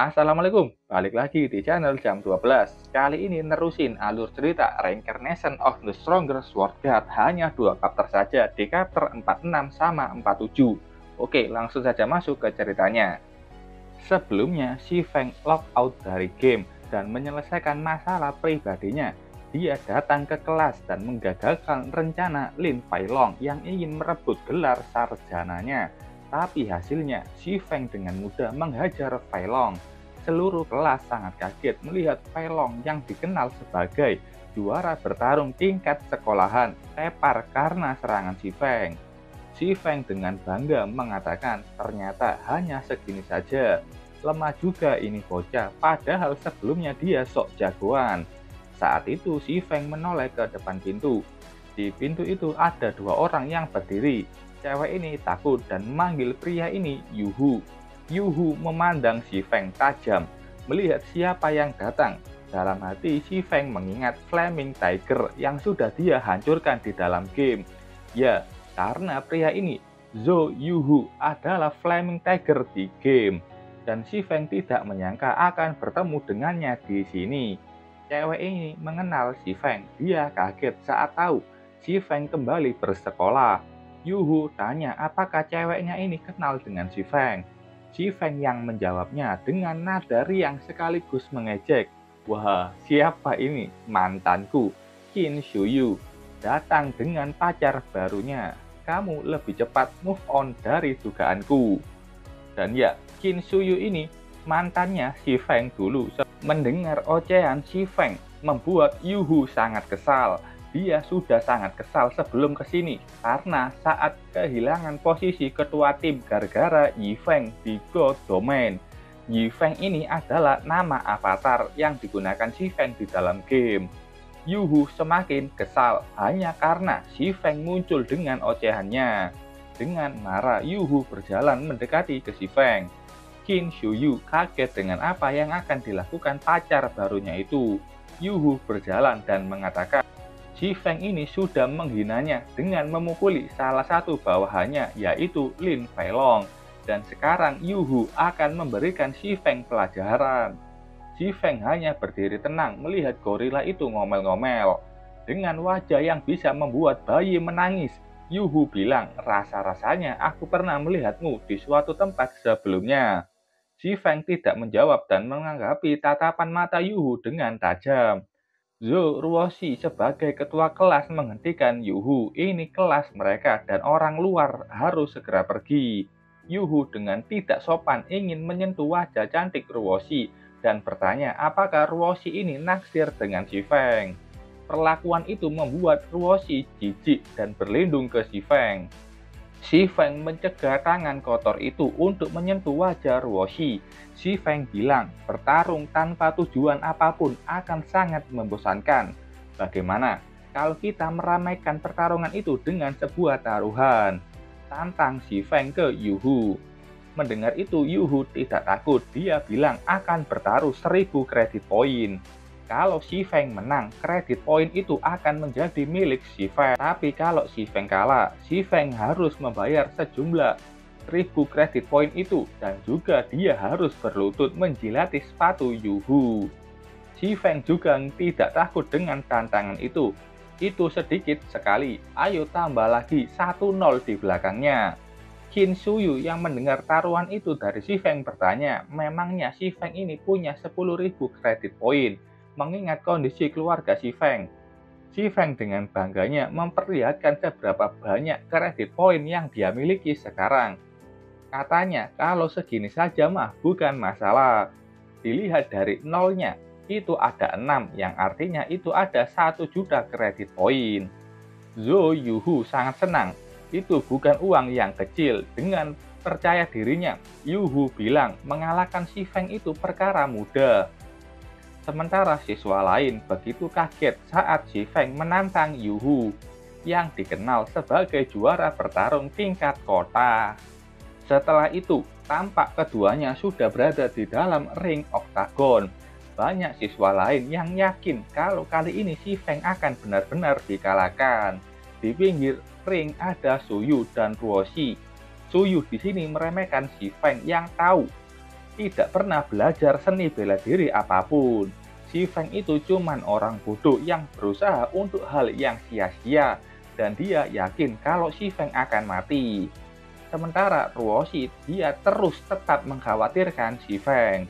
Assalamualaikum, balik lagi di channel Jam 12. Kali ini nerusin alur cerita Reincarnation of the Stronger Sword God. Hanya 2 chapter saja di chapter 46 sama 47. Oke, langsung saja masuk ke ceritanya. Sebelumnya, si Feng logout dari game dan menyelesaikan masalah pribadinya. Dia datang ke kelas dan menggagalkan rencana Lin Failong yang ingin merebut gelar sarjananya. Tapi hasilnya, si Feng dengan mudah menghajar Failong. Seluruh kelas sangat kaget melihat Failong yang dikenal sebagai juara bertarung tingkat sekolahan tepar karena serangan si Feng. Si Feng dengan bangga mengatakan ternyata hanya segini saja. Lemah juga ini bocah, padahal sebelumnya dia sok jagoan. Saat itu si Feng menoleh ke depan pintu. Di pintu itu ada 2 orang yang berdiri. Cewek ini takut dan memanggil pria ini Yuhu. Yuhu memandang si Feng tajam, melihat siapa yang datang. Dalam hati si Feng mengingat Flaming Tiger yang sudah dia hancurkan di dalam game. Ya, karena pria ini, Zhou Yuhu, adalah Flaming Tiger di game. Dan si Feng tidak menyangka akan bertemu dengannya di sini. Cewek ini mengenal si Feng. Dia kaget saat tahu si Feng kembali bersekolah. Yuhu tanya apakah ceweknya ini kenal dengan si Feng. Si Feng yang menjawabnya dengan nada riang sekaligus mengejek. Wah, siapa ini? Mantanku, Qin Shuyu. Datang dengan pacar barunya. Kamu lebih cepat move on dari dugaanku. Dan ya, Qin Shuyu ini mantannya si Feng dulu. Mendengar ocehan si Feng membuat Yuhu sangat kesal. Dia sudah sangat kesal sebelum kesini karena saat kehilangan posisi ketua tim gara-gara Yi Feng di God Domain. Yi Feng ini adalah nama avatar yang digunakan si Feng di dalam game. Yuhu semakin kesal hanya karena si Feng muncul dengan ocehannya. Dengan marah, Yuhu berjalan mendekati ke si Feng. Qin Shuyu kaget dengan apa yang akan dilakukan pacar barunya itu. Yuhu berjalan dan mengatakan, si Feng ini sudah menghinanya dengan memukuli salah satu bawahannya yaitu Lin Failong. Dan sekarang Yuhu akan memberikan si Feng pelajaran. Si Feng hanya berdiri tenang melihat gorila itu ngomel-ngomel. Dengan wajah yang bisa membuat bayi menangis, Yuhu bilang, rasa-rasanya aku pernah melihatmu di suatu tempat sebelumnya. Si Feng tidak menjawab dan menanggapi tatapan mata Yuhu dengan tajam. Zhou Ruoxi sebagai ketua kelas menghentikan Yuhu. Ini kelas mereka dan orang luar harus segera pergi. Yuhu dengan tidak sopan ingin menyentuh wajah cantik Ruoxi dan bertanya apakah Ruoxi ini naksir dengan si Feng. Perlakuan itu membuat Ruoxi jijik dan berlindung ke si Feng. Si Feng mencegah tangan kotor itu untuk menyentuh wajah Ruoxi. Si Feng bilang, bertarung tanpa tujuan apapun akan sangat membosankan. Bagaimana kalau kita meramaikan pertarungan itu dengan sebuah taruhan? Tantang si Feng ke Yuhu. Mendengar itu, Yuhu tidak takut. Dia bilang akan bertaruh 1000 kredit poin. Kalau si Feng menang, kredit poin itu akan menjadi milik si Feng. Tapi kalau si Feng kalah, si Feng harus membayar sejumlah 1000 kredit poin itu. Dan juga dia harus berlutut menjilati sepatu Yuhu. Si Feng juga tidak takut dengan tantangan itu. Itu sedikit sekali, ayo tambah lagi 1-0 di belakangnya. Qin Shuyu yang mendengar taruhan itu dari si Feng bertanya, memangnya si Feng ini punya 10.000 kredit poin? Mengingat kondisi keluarga si Feng. Si Feng dengan bangganya memperlihatkan seberapa banyak kredit poin yang dia miliki sekarang. Katanya kalau segini saja mah bukan masalah. Dilihat dari nolnya, itu ada 6 yang artinya itu ada 1 juta kredit poin. Zhou Yuhu sangat senang. Itu bukan uang yang kecil. Dengan percaya dirinya, Yuhu bilang mengalahkan si Feng itu perkara mudah. Sementara siswa lain begitu kaget saat si Feng menantang Yuhu yang dikenal sebagai juara bertarung tingkat kota. Setelah itu, tampak keduanya sudah berada di dalam ring oktagon. Banyak siswa lain yang yakin kalau kali ini si Feng akan benar-benar dikalahkan. Di pinggir ring ada Suyu dan Ruoxi. Suyu di sini meremehkan si Feng yang tahu tidak pernah belajar seni bela diri apapun. Si Feng itu cuman orang bodoh yang berusaha untuk hal yang sia-sia, dan dia yakin kalau si Feng akan mati. Sementara Ruoshi, dia terus tetap mengkhawatirkan si Feng.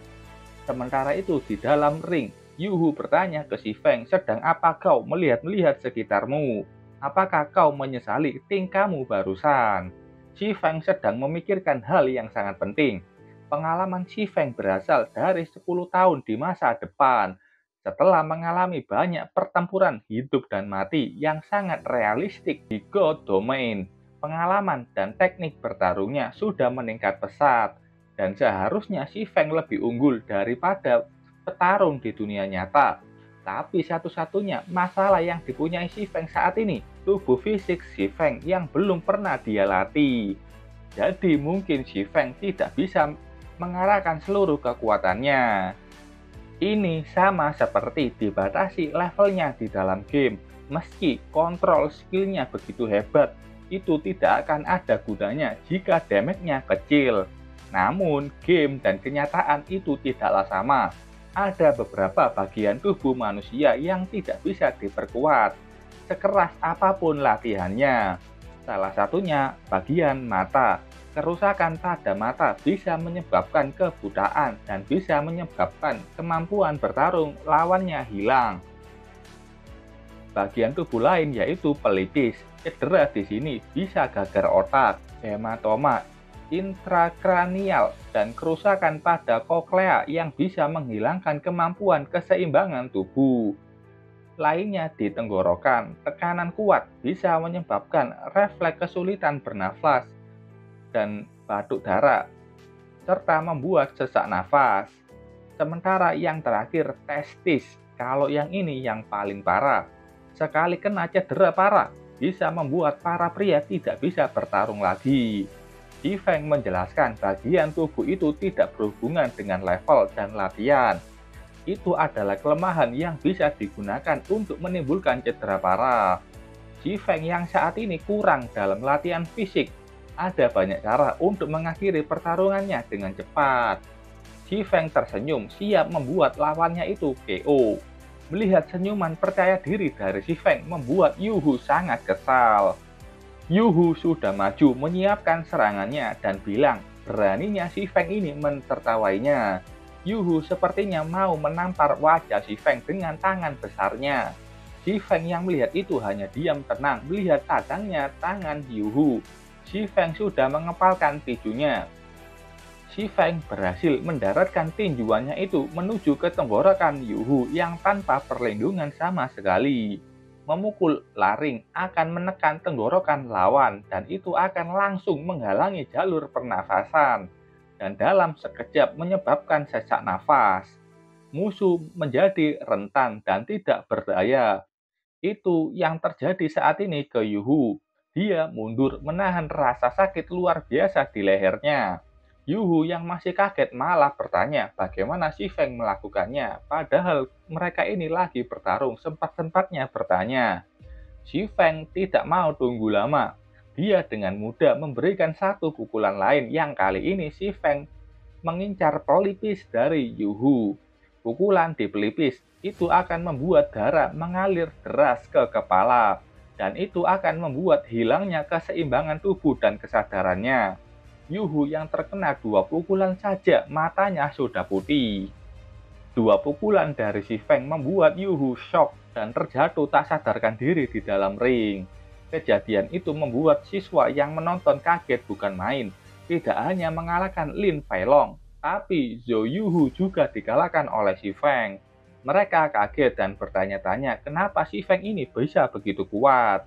Sementara itu di dalam ring, Yuhu bertanya ke si Feng, sedang apa kau melihat-lihat sekitarmu? Apakah kau menyesali tingkahmu barusan? Si Feng sedang memikirkan hal yang sangat penting. Pengalaman si Feng berasal dari 10 tahun di masa depan. Setelah mengalami banyak pertempuran hidup dan mati yang sangat realistik di God Domain, pengalaman dan teknik bertarungnya sudah meningkat pesat. Dan seharusnya si Feng lebih unggul daripada petarung di dunia nyata. Tapi satu-satunya masalah yang dipunyai si Feng saat ini, tubuh fisik si Feng yang belum pernah dia latih. Jadi mungkin si Feng tidak bisa mengarahkan seluruh kekuatannya. Ini sama seperti dibatasi levelnya di dalam game. Meski kontrol skillnya begitu hebat, itu tidak akan ada gunanya jika damage-nya kecil. Namun, game dan kenyataan itu tidaklah sama. Ada beberapa bagian tubuh manusia yang tidak bisa diperkuat, sekeras apapun latihannya. Salah satunya bagian mata. Kerusakan pada mata bisa menyebabkan kebutaan dan bisa menyebabkan kemampuan bertarung lawannya hilang. Bagian tubuh lain yaitu pelipis. Cedera di sini bisa gagar otak, hematoma intrakranial, dan kerusakan pada koklea yang bisa menghilangkan kemampuan keseimbangan tubuh. Lainnya di tenggorokan, tekanan kuat bisa menyebabkan refleks kesulitan bernafas dan batuk darah, serta membuat sesak nafas. Sementara yang terakhir testis, kalau yang ini yang paling parah. Sekali kena cedera parah, bisa membuat para pria tidak bisa bertarung lagi. Si Feng menjelaskan bagian tubuh itu tidak berhubungan dengan level dan latihan. Itu adalah kelemahan yang bisa digunakan untuk menimbulkan cedera parah. Si Feng yang saat ini kurang dalam latihan fisik, ada banyak cara untuk mengakhiri pertarungannya dengan cepat. Si Feng tersenyum siap membuat lawannya itu KO. Melihat senyuman percaya diri dari si Feng membuat Yuhu sangat kesal. Yuhu sudah maju menyiapkan serangannya dan bilang beraninya si Feng ini mentertawainya. Yuhu sepertinya mau menampar wajah si Feng dengan tangan besarnya. Si Feng yang melihat itu hanya diam tenang melihat tajangnya tangan Yuhu. Si Feng sudah mengepalkan tinjunya. Si Feng berhasil mendaratkan tinjuannya itu menuju ke tenggorokan Yuhu yang tanpa perlindungan sama sekali. Memukul laring akan menekan tenggorokan lawan dan itu akan langsung menghalangi jalur pernafasan dan dalam sekejap menyebabkan sesak nafas. Musuh menjadi rentan dan tidak berdaya. Itu yang terjadi saat ini ke Yuhu. Dia mundur menahan rasa sakit luar biasa di lehernya. Yuhu yang masih kaget malah bertanya bagaimana si Feng melakukannya, padahal mereka ini lagi bertarung, sempat-sempatnya bertanya. Si Feng tidak mau tunggu lama. Dia dengan mudah memberikan satu pukulan lain yang kali ini si Feng mengincar pelipis dari Yuhu. Pukulan di pelipis itu akan membuat darah mengalir deras ke kepala. Dan itu akan membuat hilangnya keseimbangan tubuh dan kesadarannya. Yuhu yang terkena 2 pukulan saja matanya sudah putih. 2 pukulan dari si Feng membuat Yuhu shock dan terjatuh tak sadarkan diri di dalam ring. Kejadian itu membuat siswa yang menonton kaget bukan main. Tidak hanya mengalahkan Lin Feilong, tapi Zhou Yuhu juga dikalahkan oleh si Feng. Mereka kaget dan bertanya-tanya kenapa si Feng ini bisa begitu kuat.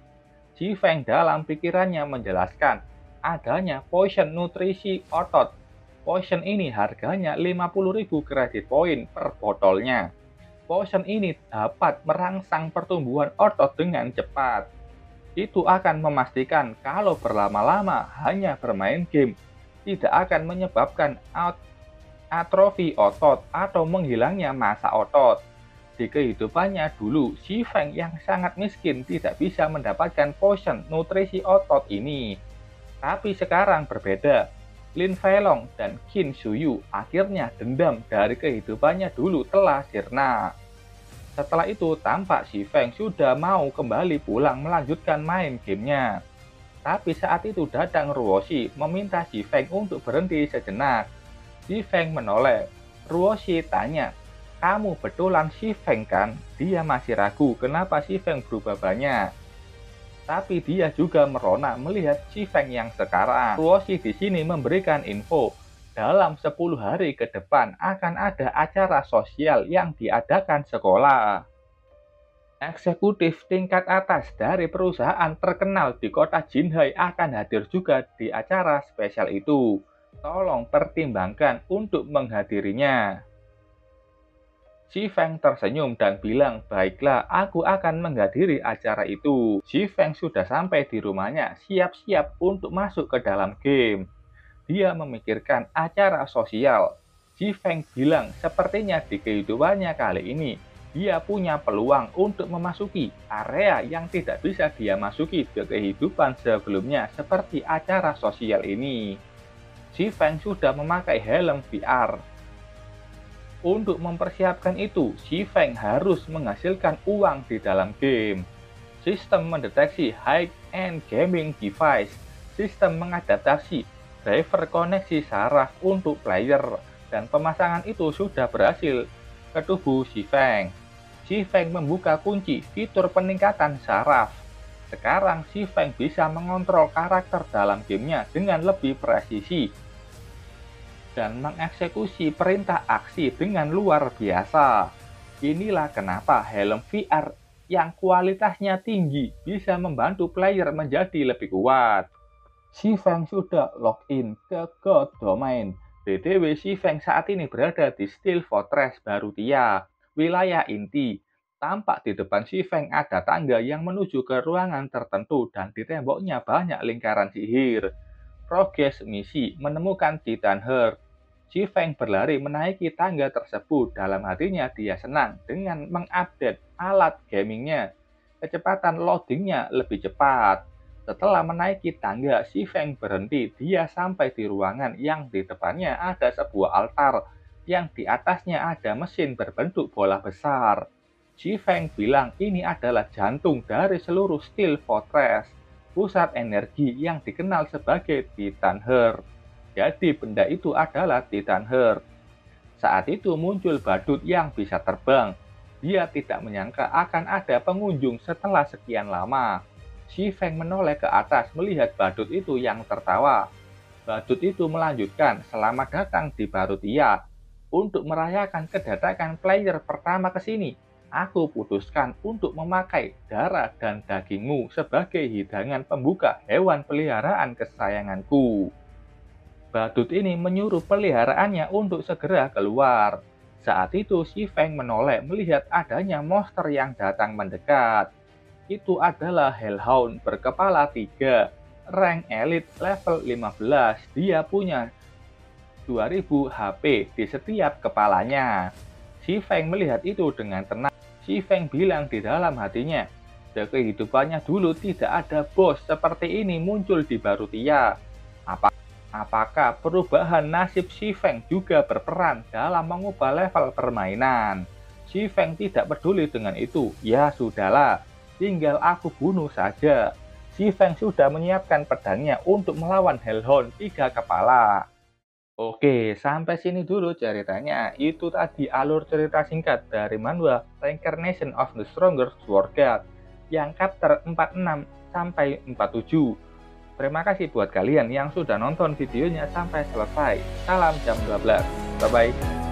Si Feng dalam pikirannya menjelaskan adanya potion nutrisi otot. Potion ini harganya 50.000 kredit poin per botolnya. Potion ini dapat merangsang pertumbuhan otot dengan cepat. Itu akan memastikan kalau berlama-lama hanya bermain game tidak akan menyebabkan atrofi otot atau menghilangnya massa otot. Di kehidupannya dulu, si Feng yang sangat miskin tidak bisa mendapatkan potion nutrisi otot ini. Tapi sekarang berbeda. Lin Feilong dan Qin Shuyu akhirnya dendam dari kehidupannya dulu telah sirna. Setelah itu tampak Xi Feng sudah mau kembali pulang melanjutkan main gamenya. Tapi saat itu datang Ruoshi meminta Xi Feng untuk berhenti sejenak. Xi Feng menoleh. Ruoshi tanya, "Kamu betulan Xi Feng kan?" Dia masih ragu kenapa Xi Feng berubah banyak. Tapi dia juga merona melihat Xi Feng yang sekarang. Ruoshi di sini memberikan info, dalam 10 hari ke depan akan ada acara sosial yang diadakan sekolah. Eksekutif tingkat atas dari perusahaan terkenal di kota Jinhai akan hadir juga di acara spesial itu. Tolong pertimbangkan untuk menghadirinya. Xi Feng tersenyum dan bilang, "Baiklah, aku akan menghadiri acara itu." Xi Feng sudah sampai di rumahnya, siap-siap untuk masuk ke dalam game. Dia memikirkan acara sosial. Xi Feng bilang, sepertinya di kehidupannya kali ini, dia punya peluang untuk memasuki area yang tidak bisa dia masuki di kehidupan sebelumnya, seperti acara sosial ini. Xi Feng sudah memakai helm VR. Untuk mempersiapkan itu, Xi Feng harus menghasilkan uang di dalam game. Sistem mendeteksi high-end gaming device, sistem mengadaptasi driver koneksi saraf untuk player, dan pemasangan itu sudah berhasil ke tubuh Xi Feng. Xi Feng membuka kunci fitur peningkatan saraf. Sekarang Xi Feng bisa mengontrol karakter dalam gamenya dengan lebih presisi dan mengeksekusi perintah aksi dengan luar biasa. Inilah kenapa helm VR yang kualitasnya tinggi bisa membantu player menjadi lebih kuat. Xi Feng sudah login ke God Domain. BTW Xi Feng saat ini berada di Steel Fortress Barutia, wilayah inti. Tampak di depan Xi Feng ada tangga yang menuju ke ruangan tertentu dan di temboknya banyak lingkaran sihir. Progres misi menemukan Titan Heart. Xi Feng berlari menaiki tangga tersebut. Dalam hatinya dia senang dengan mengupdate alat gamingnya. Kecepatan loadingnya lebih cepat. Setelah menaiki tangga, Xi Feng berhenti. Dia sampai di ruangan yang di depannya ada sebuah altar yang di atasnya ada mesin berbentuk bola besar. Xi Feng bilang ini adalah jantung dari seluruh Steel Fortress, pusat energi yang dikenal sebagai Titan Heart. Jadi benda itu adalah Titan Heart. Saat itu muncul badut yang bisa terbang. Dia tidak menyangka akan ada pengunjung setelah sekian lama. Xi Feng menoleh ke atas melihat badut itu yang tertawa. Badut itu melanjutkan, "Selamat datang di Barutia. Untuk merayakan kedatangan player pertama ke sini, aku putuskan untuk memakai darah dan dagingmu sebagai hidangan pembuka hewan peliharaan kesayanganku." Badut ini menyuruh peliharaannya untuk segera keluar. Saat itu Xi Feng menoleh melihat adanya monster yang datang mendekat. Itu adalah Hellhound berkepala 3, rank elite level 15. Dia punya 2000 HP di setiap kepalanya. Xi Feng melihat itu dengan tenang. Xi Feng bilang di dalam hatinya, di kehidupannya dulu tidak ada bos seperti ini muncul di Barutia. Apakah perubahan nasib Xi Feng juga berperan dalam mengubah level permainan? Xi Feng tidak peduli dengan itu. Ya sudahlah, tinggal aku bunuh saja. Xi Feng sudah menyiapkan pedangnya untuk melawan Hellhound 3 kepala. Oke, sampai sini dulu ceritanya. Itu tadi alur cerita singkat dari manhwa Reincarnation of the Stronger Sword God yang chapter 46 sampai 47. Terima kasih buat kalian yang sudah nonton videonya sampai selesai. Salam jam 12. Bye-bye.